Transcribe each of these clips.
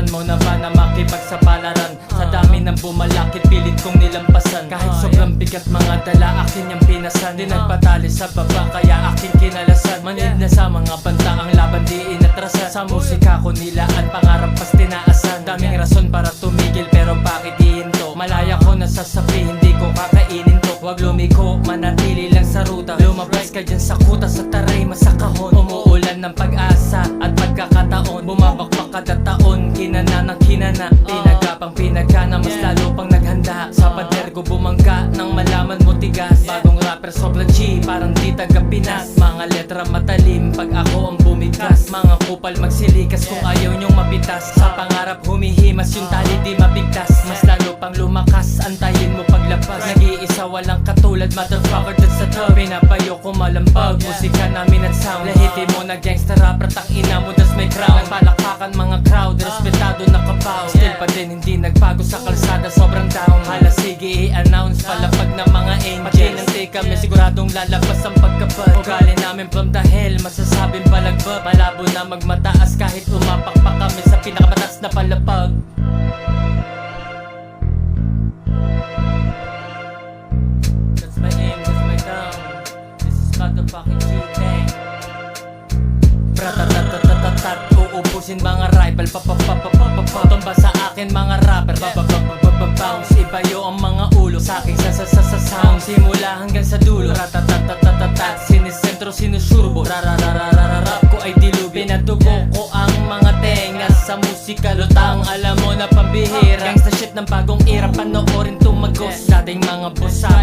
Nasubukan mo na ba na makipagsapalaran? Sa dami ng bumalakit, pilit kong nilampasan. Kahit sobrang bigat mga dala, akin yung pinasan. Di nagpatali sa baba, kaya aking kinalasan. Manid na sa mga banta, ang laban di inatrasan. Sa musika ko nilaan, pangarap pas tinaasan. Daming rason para tumigil, pero bakit ihinto? Malaya ko nasasabi, hindi ko kakainin to. Huwag lumiko, manatili lang sa ruta. Lumabas ka dyan sa kuta, sa taray, masakahon. Umuulan ng pag-asa at pagkakataon. Bumabakbak kada taon, kinana ng kinana. Pinagapang pinagana, mas lalo pang naghanda. Sa pader ko bumangga, nang malaman mo tigas. Bagong rapper sobrang G, parang di taga Pinas. Mga letra matalim, pag ako ang bumigas. Mga kupal magsilikas kung ayaw nyong mapitas. Sa pangarap humihimas, yung tali di mabigtas. Mas lalo pang lumakas, antayin mo paglabas. Nag-iisa walang katulad, motherfucker that's a dub. Pinapayo ko malambag, musika namin at sound. Lahiti mo na gangsta rapper, tangina mo das may crown. Palakpakan mga crowd, respetado na kapaw. Still pa din hindi nagbago sa kalsada, sobrang down. Hala sige i-announce, palapag na mga angels. Patinanti kami, siguradong lalabas ang pagkapad. Ugali namin from the hell, masasabing balagbag. Malabo na magmataas kahit umapak pa kami sa pinakamatas na palapag. That's my aim, that's my down. This is motherfucking G-Tang. Pratatatatat, uubusin mga rival. Tumba sa akin mga rapper. Bounce, ibayo ang mga ulo sa aking sound. Simula hanggang sa dulo. Ratatatatat, sinisentro, sinusurbo. Rarararararap ko ay dilubi. Pinatubo ko ang mga tenga sa musika. Lutang alam mo na pambihira. Gangsta shit ng bagong era, panoorin tumagos. Dating mga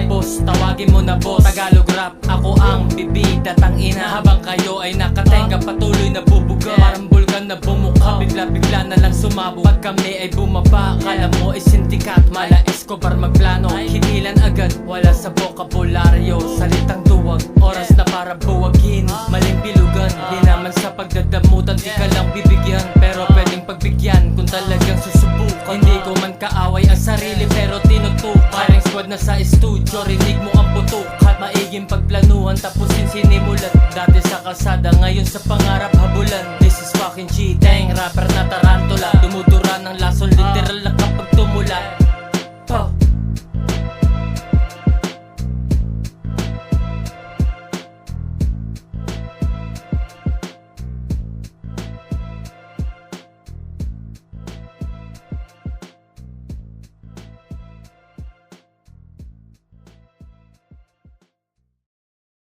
boss, tawagin mo na boss. Tagalog rap, ako ang bibida, tangina. Habang kayo ay nakatenga, patuloy na bubuga. Parang bulkan na bumuka, bigla-bigla na lang sumabog. Pag kami ay bumaba, kala mo ay sindikat. Mala Escobar magplano, hinilan agad. Wala sa bokabularyo, salitang duwag. Oras na para buwagin, maling pilugan. Di naman sa pagdadamutan, di ka lang bibigyan. Pero pwedeng pagbigyan kung talagang susubukan. Hindi ko man kaaway ang sarili pero tinutukan. Kaling squad na sa studio, rinig mo ang putukan. Maiging pagplanuhan, tapusin sinimulat. Dati sa kalsada, ngayon sa pangarap habulan. This is fucking G-Tang, rapper na tarantula. Dumudura ng lason